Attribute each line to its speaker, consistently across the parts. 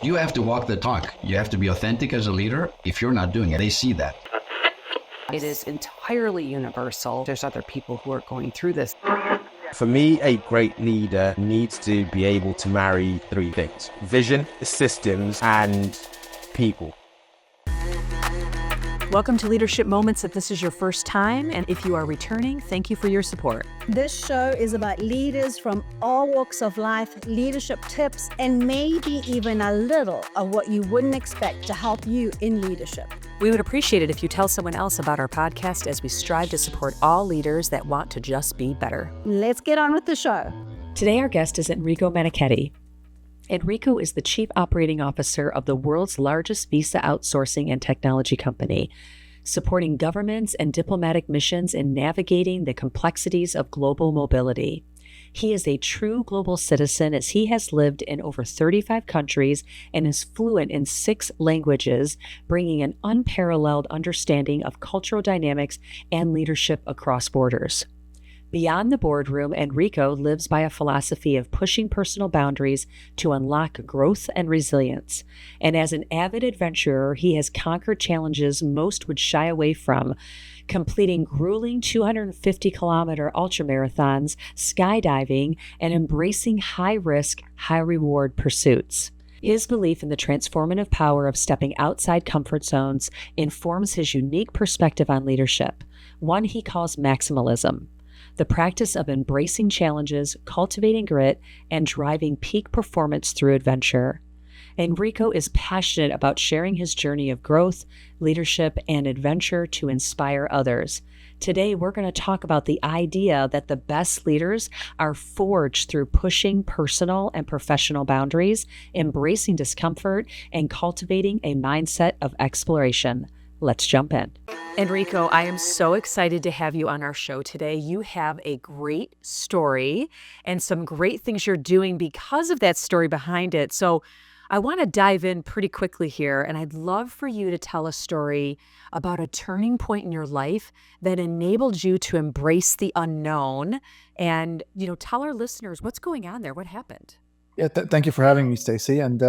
Speaker 1: You have to walk the talk. You have to be authentic as a leader. If you're not doing it, they see that.
Speaker 2: It is entirely universal. There's other people who are going through this.
Speaker 3: For me, a great leader needs to be able to marry three things: vision, systems, and people.
Speaker 2: Welcome to Leadership Moments. If this is your first time, and if you are returning, thank you for your support.
Speaker 4: This show is about leaders from all walks of life, leadership tips, and maybe even a little of what you wouldn't expect to help you in leadership.
Speaker 2: We would appreciate it if you tell someone else about our podcast as we strive to support all leaders that want to just be better.
Speaker 4: Let's get on with the show.
Speaker 2: Today, our guest is Enrico Menichetti. Enrico is the Chief Operating Officer of the world's largest visa outsourcing and technology company, supporting governments and diplomatic missions in navigating the complexities of global mobility. He is a true global citizen as he has lived in over 35 countries and is fluent in 6 languages, bringing an unparalleled understanding of cultural dynamics and leadership across borders. Beyond the boardroom, Enrico lives by a philosophy of pushing personal boundaries to unlock growth and resilience. And as an avid adventurer, he has conquered challenges most would shy away from, completing grueling 250-kilometer ultramarathons, skydiving, and embracing high-risk, high-reward pursuits. His belief in the transformative power of stepping outside comfort zones informs his unique perspective on leadership, one he calls maximalism, the practice of embracing challenges, cultivating grit, and driving peak performance through adventure. Enrico is passionate about sharing his journey of growth, leadership, and adventure to inspire others. Today, we're going to talk about the idea that the best leaders are forged through pushing personal and professional boundaries, embracing discomfort, and cultivating a mindset of exploration. Let's jump in. Enrico, I am so excited to have you on our show today. You have a great story and some great things you're doing because of that story behind it. So I want to dive in pretty quickly here, and I'd love for you to tell a story about a turning point in your life that enabled you to embrace the unknown and, tell our listeners what's going on there. What happened?
Speaker 5: Yeah, thank you for having me, Stacey. And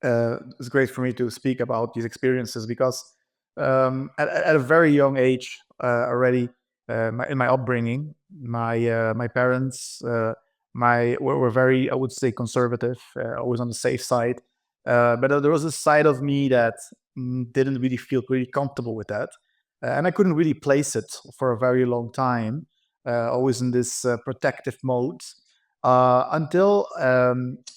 Speaker 5: it's great for me to speak about these experiences because at a very young age already, in my upbringing, my parents were very, I would say, conservative, always on the safe side. But there was a side of me that didn't really feel really comfortable with that, and I couldn't really place it for a very long time. Always in this protective mode. Until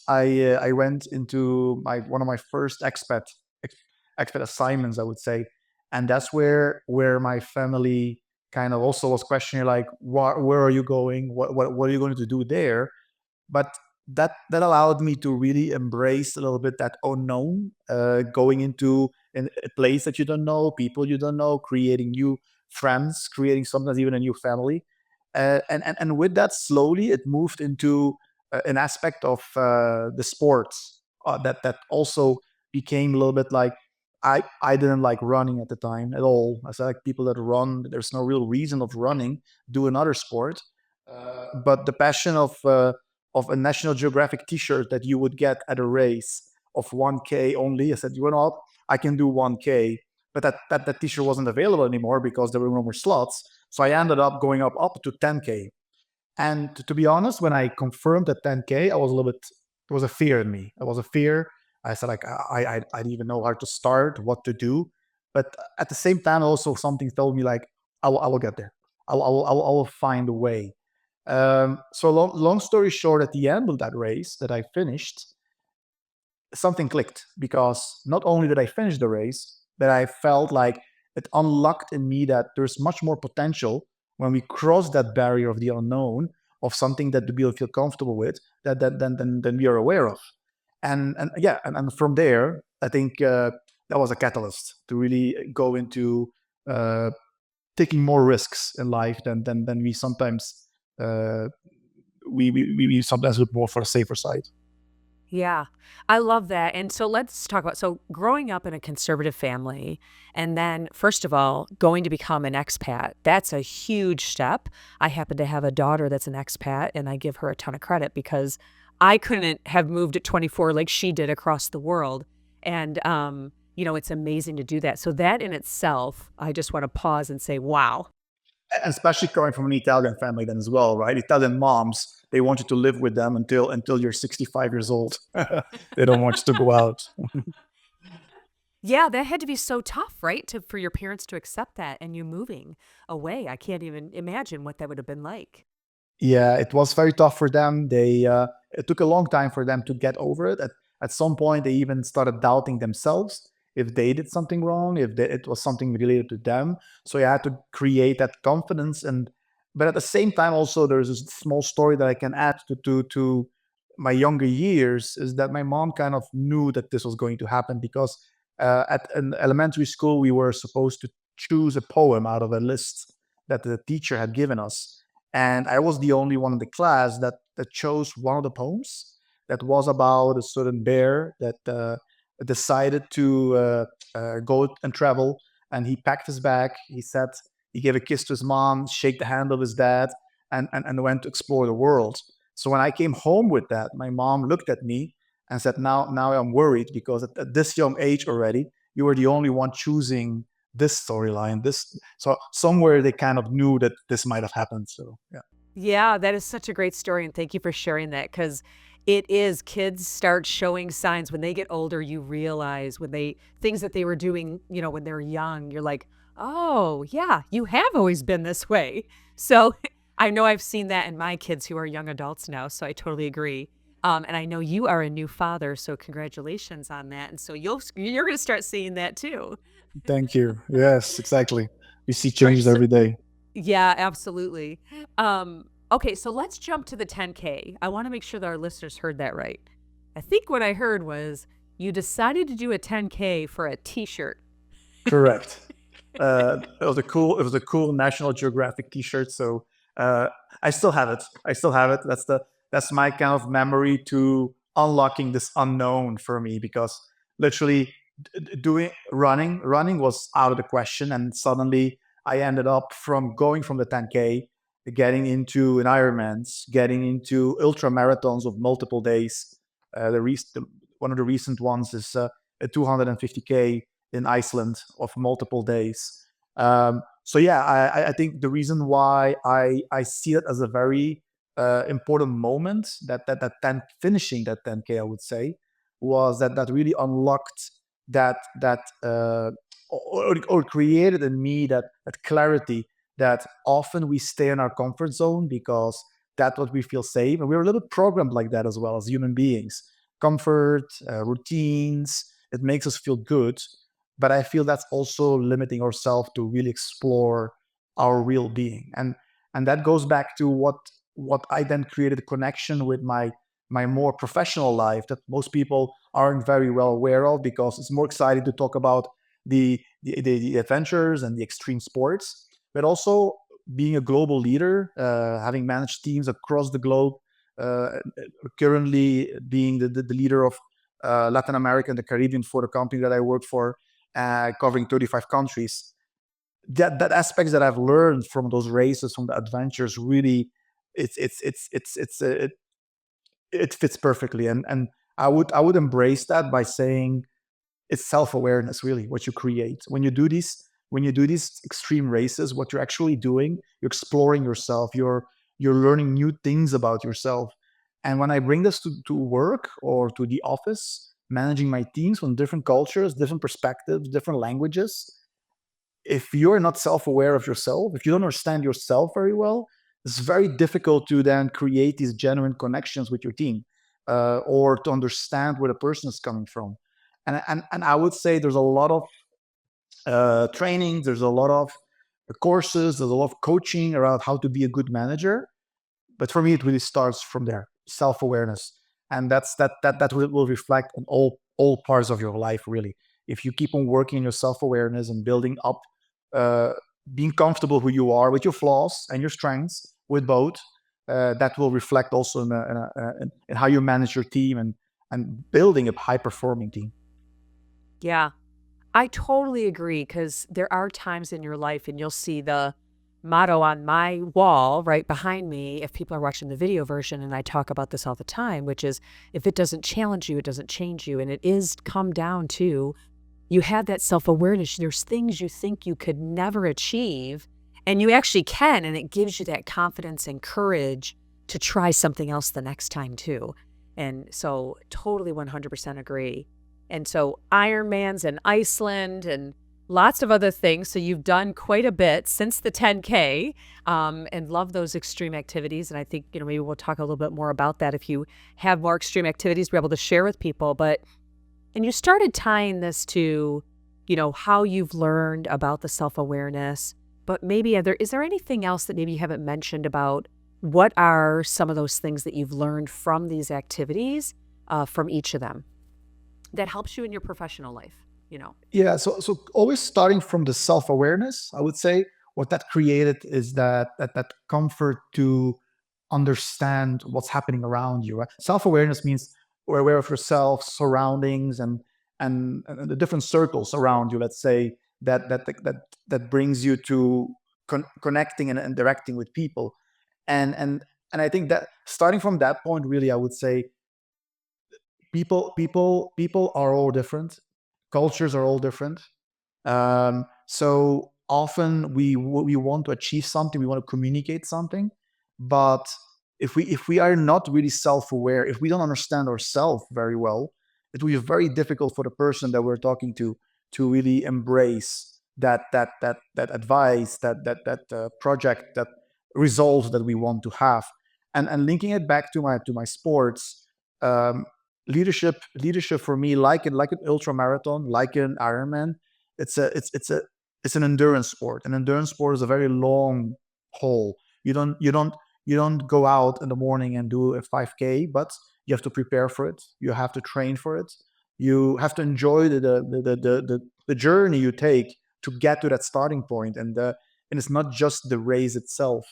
Speaker 5: I went into one of my first expat assignments, I would say, and that's where my family kind of also was questioning, like, where are you going? What are you going to do there? But that allowed me to really embrace a little bit that unknown, going into a place that you don't know, people you don't know, creating new friends, creating sometimes even a new family. And with that, slowly it moved into an aspect of the sports that also became a little bit like, I didn't like running at the time at all. I said, like, people that run, there's no real reason of running, do another sport. But the passion of a National Geographic T-shirt that you would get at a race of 1K only, I said, you know what, I can do 1K. But that T-shirt wasn't available anymore because there were no more slots. So I ended up going up to 10K. And to be honest, when I confirmed that 10K, I was a little bit, there was a fear in me. It was a fear. I said, like, I didn't even know how to start, what to do. But at the same time, also something told me, like, I will get there. I will find a way. So long story short, at the end of that race that I finished, something clicked, because not only did I finish the race, but I felt like it unlocked in me that there's much more potential when we cross that barrier of the unknown, of something that we feel comfortable with, than we are aware of. And from there, I think that was a catalyst to really go into taking more risks in life than we sometimes we sometimes look more for a safer side.
Speaker 2: Yeah, I love that. And so let's talk about, so growing up in a conservative family, and then first of all, going to become an expat, that's a huge step. I happen to have a daughter that's an expat, and I give her a ton of credit because I couldn't have moved at 24 like she did across the world. And, it's amazing to do that. So that in itself, I just want to pause and say, wow.
Speaker 5: And especially coming from an Italian family then as well, right? Italian moms, they want you to live with them until you're 65 years old. They don't want you to go out.
Speaker 2: Yeah, that had to be so tough, right? For your parents to accept that and you moving away. I can't even imagine what that would have been like.
Speaker 5: Yeah, it was very tough for them. It took a long time for them to get over it. At some point, they even started doubting themselves if they did something wrong, it was something related to them. So you had to create that confidence. But at the same time, also there's a small story that I can add to my younger years is that my mom kind of knew that this was going to happen because at an elementary school we were supposed to choose a poem out of a list that the teacher had given us. And I was the only one in the class that chose one of the poems that was about a certain bear that decided to go and travel. And he packed his bag. He gave a kiss to his mom, shake the hand of his dad, and went to explore the world. So when I came home with that, my mom looked at me and said, now I'm worried because at this young age already, you were the only one choosing this storyline. So somewhere they kind of knew that this might have happened. So yeah.
Speaker 2: Yeah, that is such a great story. And thank you for sharing that because it is kids start showing signs when they get older. You realize things that they were doing, when they're young, you're like, oh, yeah, you have always been this way. So I know I've seen that in my kids who are young adults now. So I totally agree. And I know you are a new father. So congratulations on that. And so you're going to start seeing that too.
Speaker 5: Thank you. Yes, exactly. We see
Speaker 2: All right,
Speaker 5: changes every day.
Speaker 2: Yeah, absolutely. Okay, so let's jump to the 10K. I want to make sure that our listeners heard that right. I think what I heard was you decided to do a 10K for a T-shirt.
Speaker 5: Correct. It was a cool National Geographic T-shirt. So I still have it. That's my kind of memory to unlocking this unknown for me because literally doing running was out of the question, and suddenly I ended up from going from the 10K, getting into an Ironmans, getting into ultra marathons of multiple days. One of the recent ones is a 250K in Iceland of multiple days. So yeah, I think the reason why I see it as a very important moment finishing that 10K, I would say, was that really unlocked that or created in me that clarity that often we stay in our comfort zone because that's what we feel safe, and we're a little bit programmed like that as well as human beings. Comfort, routines, it makes us feel good, but I feel that's also limiting ourselves to really explore our real being, and that goes back to what I then created a connection with my more professional life that most people aren't very well aware of because it's more exciting to talk about the adventures and the extreme sports, but also being a global leader, having managed teams across the globe, uh, currently being the leader of Latin America and the Caribbean for the company that I work for, covering 35 countries. That aspects that I've learned from those races, from the adventures, really, it fits perfectly, and I would embrace that by saying it's self-awareness really what you create when you do these extreme races. What you're actually doing, you're exploring yourself, you're learning new things about yourself. And when I bring this to work or to the office, managing my teams from different cultures, different perspectives, different languages, if you're not self-aware of yourself, if you don't understand yourself very well, it's very difficult to then create these genuine connections with your team, or to understand where the person is coming from. And I would say there's a lot of training, there's a lot of courses, there's a lot of coaching around how to be a good manager. But for me, it really starts from there, self-awareness, and that will reflect on all parts of your life. Really, if you keep on working on your self-awareness and building up, uh, being comfortable who you are with your flaws and your strengths, with both, that will reflect also in how you manage your team and building a high-performing team.
Speaker 2: Yeah, I totally agree because there are times in your life and you'll see the motto on my wall right behind me, if people are watching the video version, and I talk about this all the time, which is, if it doesn't challenge you, it doesn't change you. And it is come down to, you have that self-awareness. There's things you think you could never achieve, and you actually can, and it gives you that confidence and courage to try something else the next time too. And so totally 100% agree. And so Ironmans in Iceland and lots of other things. So you've done quite a bit since the 10K, and love those extreme activities. And I think, maybe we'll talk a little bit more about that if you have more extreme activities we're able to share with people. And you started tying this to, how you've learned about the self-awareness. But maybe is there anything else that maybe you haven't mentioned about what are some of those things that you've learned from these activities, from each of them, that helps you in your professional life?
Speaker 5: Yeah, so always starting from the self-awareness, I would say what that created is that comfort to understand what's happening around you. Right? Self-awareness means we're aware of yourself, surroundings, and the different circles around you. Let's say that brings you to connecting and interacting with people, and I think that starting from that point, really, I would say people are all different, cultures are all different. So often we want to achieve something, we want to communicate something, but if we are not really self-aware, if we don't understand ourselves very well, it will be very difficult for the person that we're talking to really embrace that advice, that project, that results that we want to have. And linking it back to my sports, um, leadership for me, like an ultra marathon, like an Ironman, it's an endurance sport. An endurance sport is a very long haul. You don't go out in the morning and do a 5K, but you have to prepare for it. You have to train for it. You have to enjoy the journey you take to get to that starting point, and it's not just the race itself.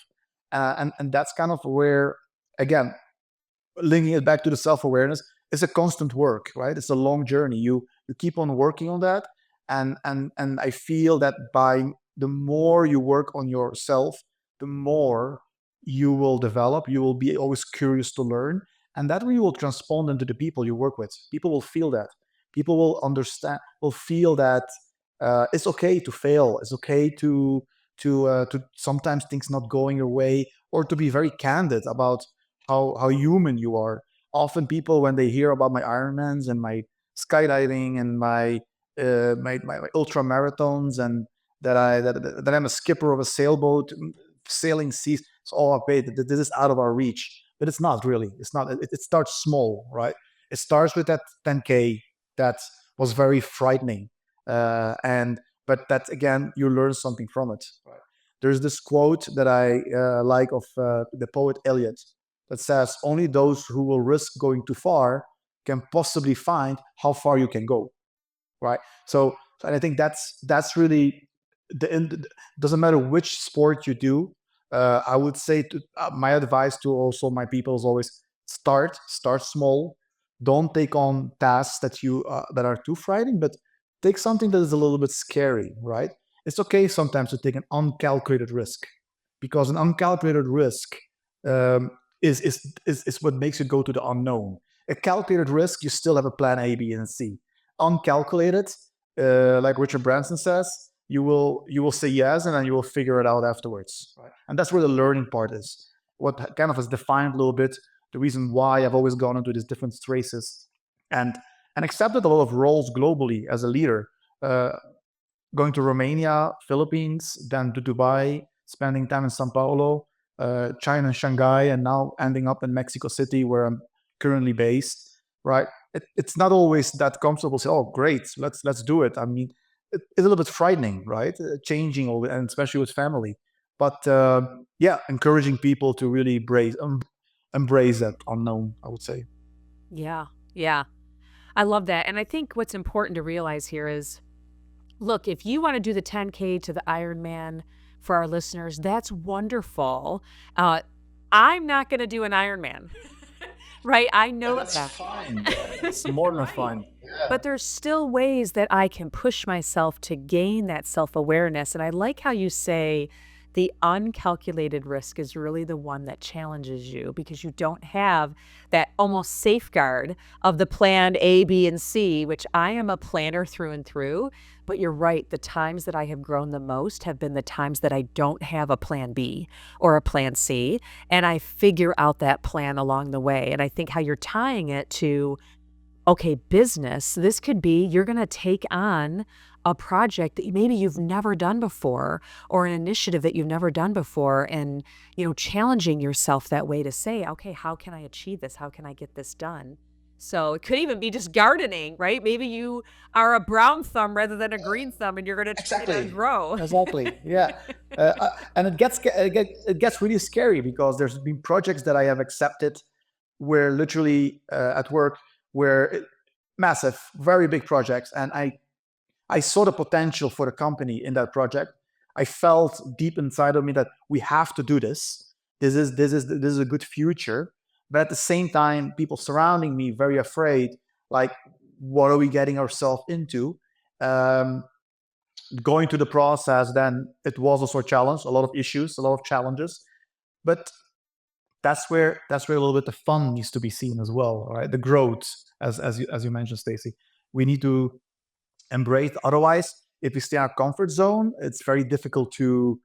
Speaker 5: And that's kind of where, again, linking it back to the self-awareness, it's a constant work, right? It's a long journey. You keep on working on that, and I feel that by the more you work on yourself, the more you will develop. You will be always curious to learn, and that really will transpond into the people you work with. People will feel that. People will understand, will feel that it's okay to fail. It's okay to sometimes things not going your way, or to be very candid about how human you are. Often people, when they hear about my Ironmans and my skydiving and my ultra marathons, and that I'm a skipper of a sailboat, sailing seas, it's all okay. This is out of our reach, but it's not really. It's not. It starts small, right? It starts with that 10K that was very frightening, and but that, again, you learn something from it. Right? There's this quote that I like of the poet Eliot, that says, "Only those who will risk going too far can possibly find how far you can go." Right? And I think that's really doesn't matter which sport you do. I would say my advice to also my people is always start small. Don't take on tasks that are too frightening, but take something that is a little bit scary. Right? It's okay sometimes to take an uncalculated risk, because an uncalculated risk um, is what makes you go to the unknown. A calculated risk, you still have a plan A, B, and C. Uncalculated, like Richard Branson says, you will say yes, and then you will figure it out afterwards. Right? And that's where the learning part is. What kind of has defined a little bit the reason why I've always gone into these different races, and accepted a lot of roles globally as a leader. Going to Romania, Philippines, then to Dubai, spending time in Sao Paulo, China and Shanghai, and now ending up in Mexico City, where I'm currently based. Right? It's not always that comfortable. Say, "Oh, great, let's do it." I mean, it's a little bit frightening, right? Changing all, and especially with family. But yeah, encouraging people to really embrace that unknown, I would say.
Speaker 2: Yeah. Yeah. I love that. And I think what's important to realize here is, look, if you want to do the 10K to the Ironman, for our listeners, that's wonderful. I'm not going to do an Ironman, right? I know
Speaker 5: That's
Speaker 2: that.
Speaker 5: fine. It's more than
Speaker 2: Right.
Speaker 5: fun.
Speaker 2: But there's still ways that I can push myself to gain that self-awareness. And I like how you say The uncalculated risk is really the one that challenges you because you don't have that almost safeguard of the plan A, B, and C, which I am a planner through and through. But you're right. The times that I have grown the most have been the times that I don't have a plan B or a plan C, and I figure out that plan along the way. And I think how you're tying it to, okay, business, this could be you're going to take on a project that maybe you've never done before, or an initiative that you've never done before, and challenging yourself that way to say, okay, how can I achieve this? How can I get this done? So it could even be just gardening, right? Maybe you are a brown thumb rather than a green thumb, and you're going to try to grow.
Speaker 5: Exactly. Yeah. And it gets really scary because there's been projects that I have accepted where literally at work where massive, very big projects, and I saw the potential for the company in that project. I felt deep inside of me that we have to do this. This is a good future. But at the same time, people surrounding me very afraid, like, what are we getting ourselves into? Going through the process, then it was also a challenge, a lot of issues, a lot of challenges. But that's where a little bit the fun needs to be seen as well, right? The growth, as you mentioned, Stacy. We need to embrace. Otherwise, if we stay in our comfort zone, it's very difficult to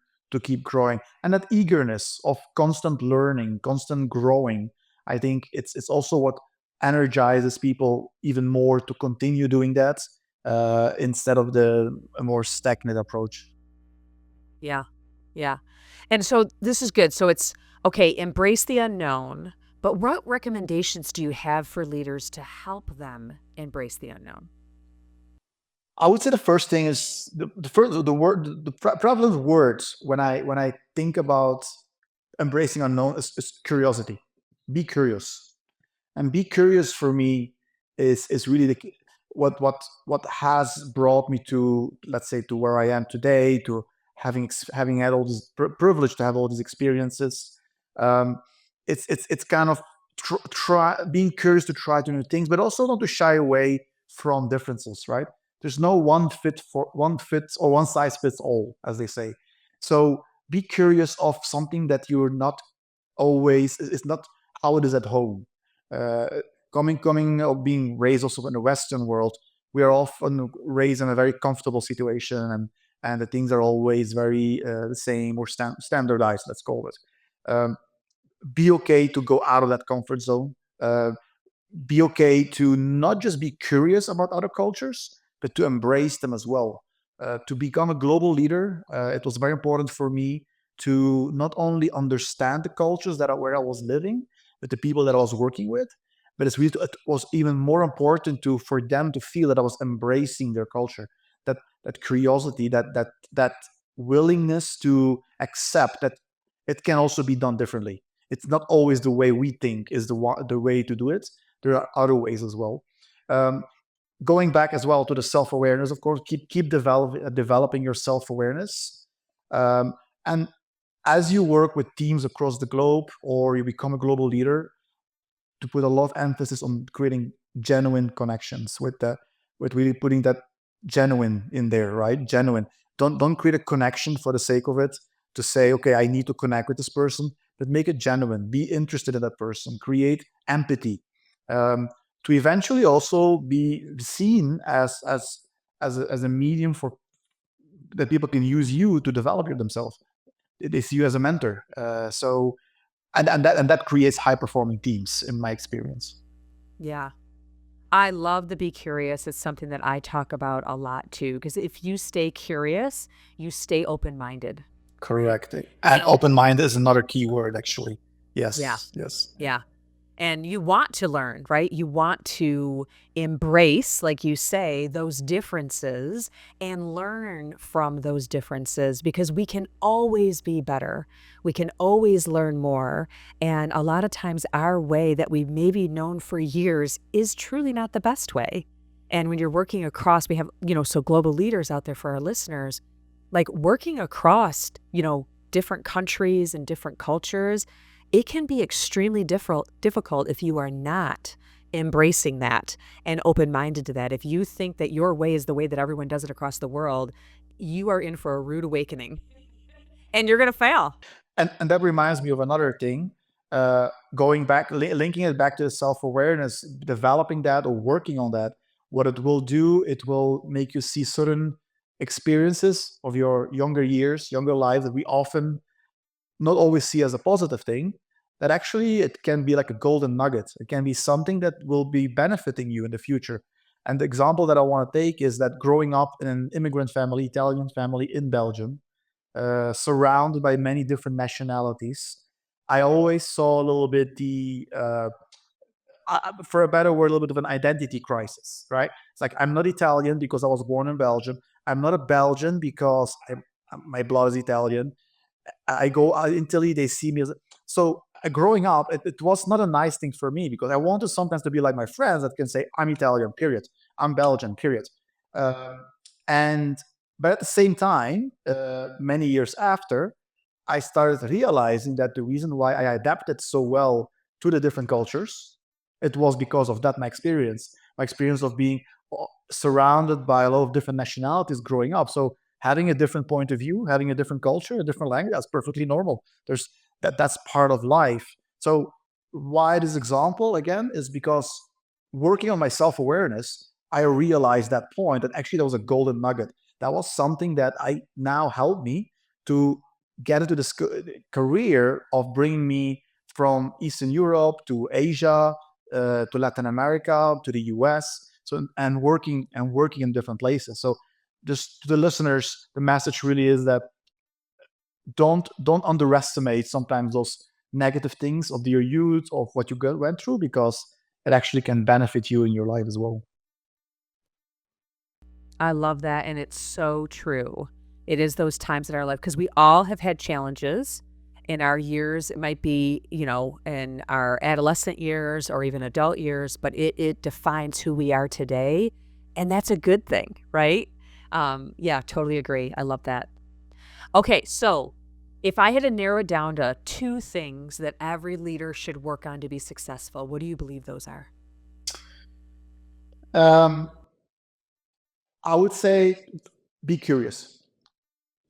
Speaker 5: keep growing. And that eagerness of constant learning, constant growing, I think it's also what energizes people even more to continue doing that instead of a more stagnant approach.
Speaker 2: Yeah. Yeah. And so this is good. So it's okay, embrace the unknown, but what recommendations do you have for leaders to help them embrace the unknown?
Speaker 5: I would say the first thing is the prevalent words when I think about embracing unknown is curiosity. Be curious, and be curious for me is really what has brought me to, let's say, to where I am today, to having had all this privilege to have all these experiences. Um, it's kind of try being curious to try to new things, but also not to shy away from differences, right? There's no one fits or one size fits all, as they say. So be curious of something that you're not always. It's not how it is at home. Uh, coming or being raised also in the Western world, we are often raised in a very comfortable situation, and the things are always very the same or standardized. Let's call it. Um, be okay to go out of that comfort zone. Be okay to not just be curious about other cultures, but to embrace them as well. To become a global leader, it was very important for me to not only understand the cultures where I was living, but the people that I was working with. But it was even more important for them to feel that I was embracing their culture, that curiosity, that willingness to accept that it can also be done differently. It's not always the way we think is the way to do it. There are other ways as well. Um, Going back as well to the self-awareness, of course, keep developing your self-awareness. And as you work with teams across the globe, or you become a global leader, to put a lot of emphasis on creating genuine connections with really putting that genuine in there, right? Genuine. Don't create a connection for the sake of it, to say, okay, I need to connect with this person, but make it genuine. Be interested in that person. Create empathy. To eventually also be seen as a medium for that people can use you to develop themselves. They see you as a mentor. And that creates high performing teams, in my experience.
Speaker 2: Yeah. I love the be curious. It's something that I talk about a lot too, because if you stay curious, you stay open minded.
Speaker 5: Correct. And open mind is another key word, actually. Yes.
Speaker 2: Yeah.
Speaker 5: Yes.
Speaker 2: Yeah. And you want to learn, right? You want to embrace, like you say, those differences and learn from those differences, because we can always be better. We can always learn more. And a lot of times our way that we've maybe known for years is truly not the best way. And when you're working across, we have, so global leaders out there for our listeners, like working across, different countries and different cultures, it can be extremely difficult if you are not embracing that and open-minded to that. If you think that your way is the way that everyone does it across the world, you are in for a rude awakening.
Speaker 6: and you're going to fail.
Speaker 5: And that reminds me of another thing. Going back, linking it back to self-awareness, developing that or working on that, what it will do, it will make you see certain experiences of your younger years, younger life that we often not always see as a positive thing, that actually it can be like a golden nugget. It can be something that will be benefiting you in the future. And the example that I want to take is that growing up in an immigrant family, Italian family in Belgium, surrounded by many different nationalities, I always saw a little bit for a better word, a little bit of an identity crisis, right? It's like, I'm not Italian because I was born in Belgium. I'm not a Belgian because my blood is Italian. I go out in Italy, they see me as so. Growing up, it was not a nice thing for me because I wanted sometimes to be like my friends that can say, I'm Italian, period. I'm Belgian, period. Um, and but at the same time, many years after, I started realizing that the reason why I adapted so well to the different cultures, it was because of that my experience of being surrounded by a lot of different nationalities growing up. So having a different point of view, having a different culture, a different language, that's perfectly normal. That's part of life. So why this example again is because working on my self-awareness, I realized that point that actually that was a golden nugget. That was something that I now helped me to get into this career of bringing me from Eastern Europe to Asia, to Latin America, to the US. So and working in different places. So just to the listeners, the message really is that don't underestimate sometimes those negative things of your youth, of what you went through, because it actually can benefit you in your life as well.
Speaker 6: I love that. And it's so true. It is those times in our life because we all have had challenges in our years. It might be, in our adolescent years or even adult years, but it defines who we are today. And that's a good thing, right? Yeah, totally agree. I love that. Okay, so if I had to narrow it down to 2 things that every leader should work on to be successful, what do you believe those are?
Speaker 5: Um, I would say be curious.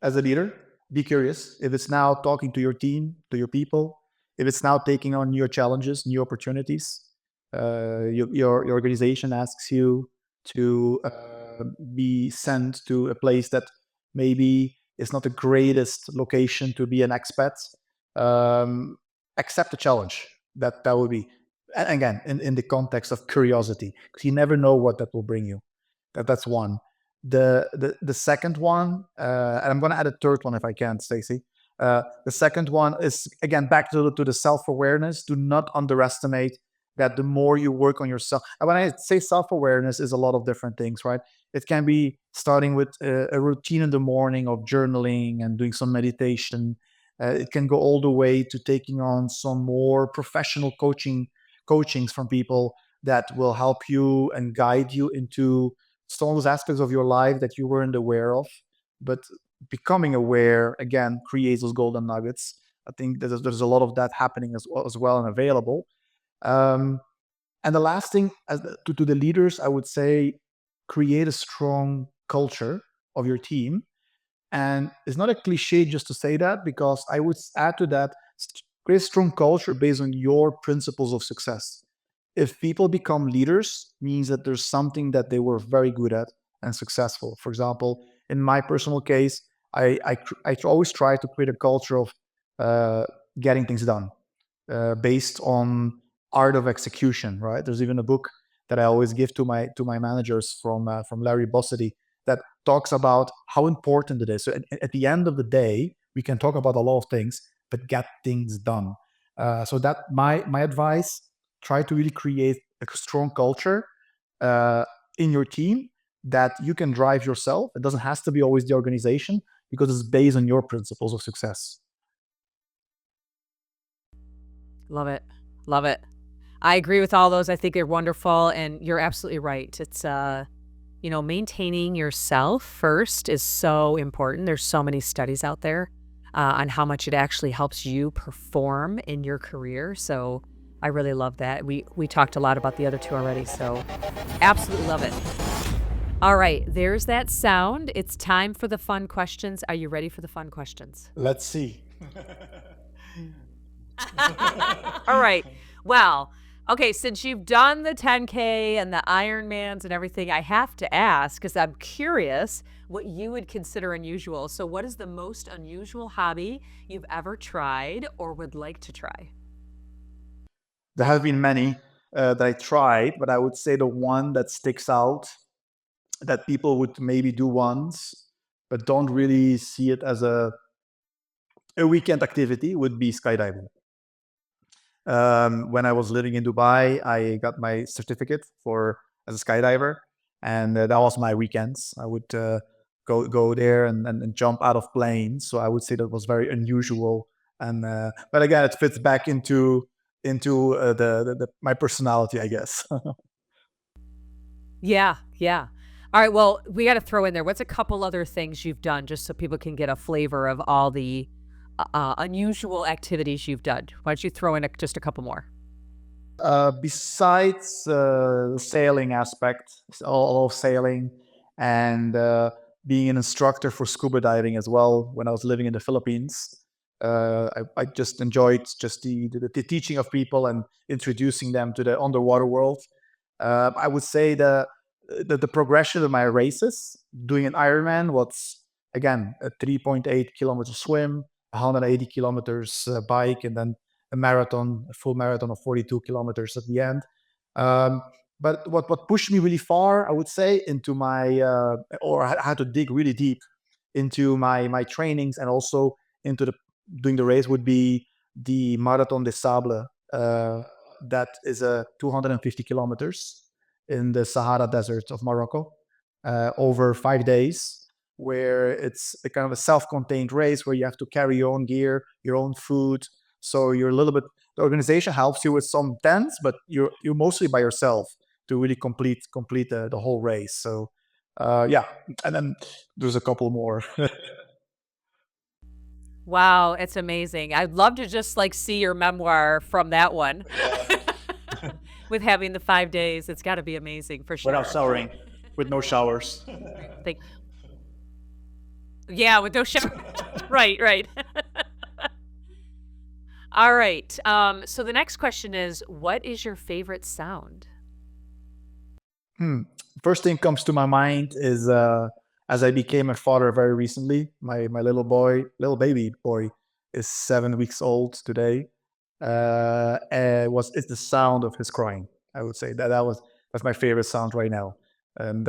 Speaker 5: As a leader, be curious. If it's now talking to your team, to your people, if it's now taking on new challenges, new opportunities, your organization asks you to be sent to a place that maybe is not the greatest location to be an expat, um, accept the challenge. That would be, and again, in the context of curiosity, because you never know what that will bring you. That's one. The second one, and I'm going to add a third one if I can, Stacy. The second one is again back to the self-awareness. Do not underestimate that the more you work on yourself. And when I say self-awareness, is a lot of different things, right? It can be starting with a routine in the morning of journaling and doing some meditation. It can go all the way to taking on some more professional coachings from people that will help you and guide you into some of those aspects of your life that you weren't aware of. But becoming aware again creates those golden nuggets. I think there's a lot of that happening as well and available. Um, and the last thing, to the leaders, I would say create a strong culture of your team. And it's not a cliche just to say that, because I would add to that, create a strong culture based on your principles of success. If people become leaders, means that there's something that they were very good at and successful. For example, in my personal case, I always try to create a culture of getting things done based on art of execution. Right? There's even a book that I always give to my managers from Larry Bossidy that talks about how important it is. So at the end of the day, we can talk about a lot of things, but get things done. So that my advice: try to really create a strong culture in your team that you can drive yourself. It doesn't have to be always the organization, because it's based on your principles of success.
Speaker 6: Love it. Love it. I agree with all those. I think they're wonderful. And you're absolutely right. It's, maintaining yourself first is so important. There's so many studies out there on how much it actually helps you perform in your career. So I really love that. We talked a lot about the other 2 already. So absolutely love it. All right, there's that sound. It's time for the fun questions. Are you ready for the fun questions?
Speaker 5: Let's see.
Speaker 6: All right. Well, okay, since you've done the 10K and the Ironmans and everything, I have to ask, because I'm curious what you would consider unusual. So, what is the most unusual hobby you've ever tried or would like to try?
Speaker 5: There have been many that I tried, but I would say the one that sticks out that people would maybe do once, but don't really see it as a weekend activity would be skydiving. When I was living in Dubai, I got my certificate for as a skydiver, and that was my weekends. I would go there and jump out of planes. So I would say that was very unusual. And but again, it fits back into the my personality, I guess.
Speaker 6: Yeah, yeah. All right, well, we got to throw in there. What's a couple other things you've done just so people can get a flavor of all the unusual activities you've done? Why don't you throw in just a couple more?
Speaker 5: Besides the sailing aspect, all of sailing, and being an instructor for scuba diving as well when I was living in the Philippines, I just enjoyed just the teaching of people and introducing them to the underwater world. I would say the progression of my races, doing an Ironman was again a 3.8 kilometer swim, 180 kilometers bike, and then a full marathon of 42 kilometers at the end. Um, but what pushed me really far, I would say, into my or I had to dig really deep into my trainings and also into the doing the race would be the Marathon des Sables. That is a 250 kilometers in the Sahara Desert of Morocco over 5 days, where it's a kind of a self-contained race where you have to carry your own gear, your own food. So you're a little bit. The organization helps you with some tents, but you're mostly by yourself to really complete the whole race. So yeah, and then there's a couple more.
Speaker 6: Wow, it's amazing. I'd love to just like see your memoir from that one. With having the 5 days, it's got to be amazing for sure.
Speaker 5: Without showering, with no showers.
Speaker 6: Think, yeah, with no shower. Right, right. All right. So the next question is, what is your favorite sound?
Speaker 5: First thing comes to my mind is as I became a father very recently, my little baby boy, is 7 weeks old today. And it's the sound of his crying. I would say that's my favorite sound right now, and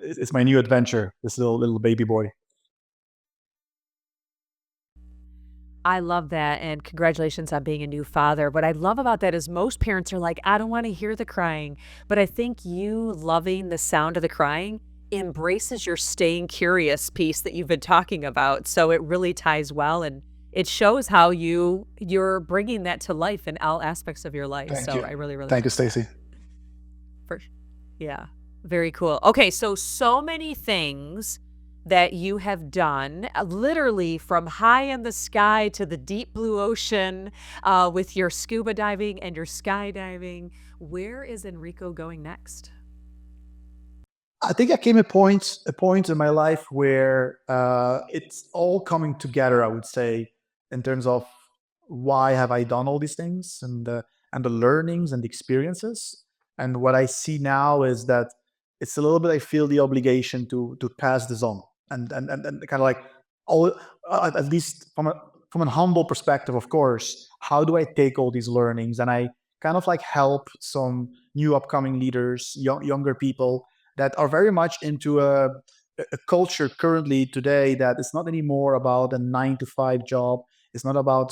Speaker 5: it's my new adventure. This little baby boy.
Speaker 6: I love that. And congratulations on being a new father. What I love about that is most parents are like, I don't want to hear the crying. But I think you loving the sound of the crying embraces your staying curious piece that you've been talking about. So it really ties well. And it shows how you're bringing that to life in all aspects of your life.
Speaker 5: Thank
Speaker 6: So
Speaker 5: you.
Speaker 6: I really, really
Speaker 5: Thank you, Stacy.
Speaker 6: for, yeah, very cool. Okay, so many things that you have done, literally from high in the sky to the deep blue ocean, with your scuba diving and your skydiving. Where is Enrico going next?
Speaker 5: I think I came a point in my life where it's all coming together. I would say in terms of why have I done all these things and the learnings and the experiences. And what I see now is that it's a little bit. I feel the obligation to pass this on and kind of like all at least from a humble perspective, of course. How do I take all these learnings and I kind of like help some new upcoming leaders, younger people that are very much into a culture currently today that it's not anymore about a 9 to 5 job. It's not about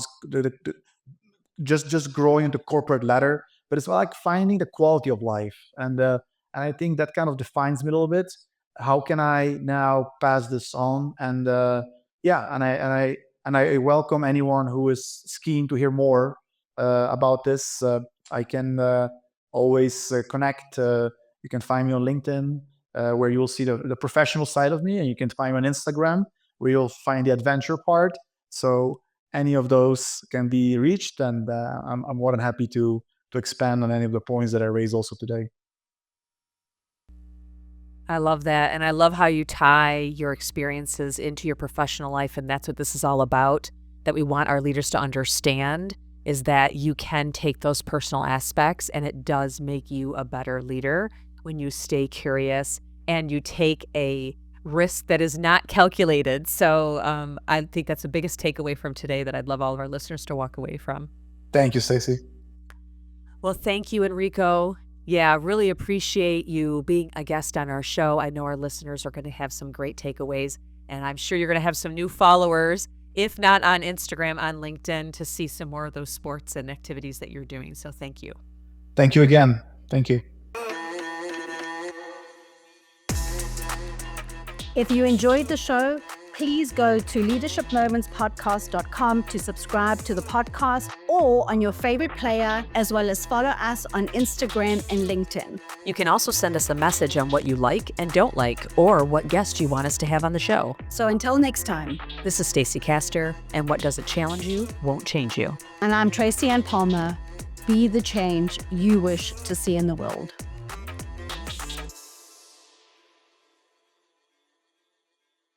Speaker 5: just growing the corporate ladder, but it's like finding the quality of life. And I think that kind of defines me a little bit. How can I now pass this on? And yeah, and I welcome anyone who is keen to hear more about this. I can always connect. You can find me on LinkedIn, where you will see the professional side of me, and you can find me on Instagram, where you'll find the adventure part. So any of those can be reached, and I'm more than happy to expand on any of the points that I raised also today.
Speaker 6: I love that. And I love how you tie your experiences into your professional life. And that's what this is all about, that we want our leaders to understand, is that you can take those personal aspects and it does make you a better leader when you stay curious and you take a risk that is not calculated. So I think that's the biggest takeaway from today that I'd love all of our listeners to walk away from.
Speaker 5: Thank you, Stacey.
Speaker 6: Well, thank you, Enrico. Yeah, really appreciate you being a guest on our show. I know our listeners are going to have some great takeaways, and I'm sure you're going to have some new followers, if not on Instagram, on LinkedIn, to see some more of those sports and activities that you're doing. So thank you.
Speaker 5: Thank you again. Thank you.
Speaker 4: If you enjoyed the show, please go to leadershipmomentspodcast.com to subscribe to the podcast or on your favorite player, as well as follow us on Instagram and LinkedIn.
Speaker 2: You can also send us a message on what you like and don't like, or what guest you want us to have on the show.
Speaker 4: So until next time,
Speaker 2: This is Stacey Castor, and what doesn't challenge you won't change you.
Speaker 4: and I'm Tracy Ann Palmer. Be the change you wish to see in the world.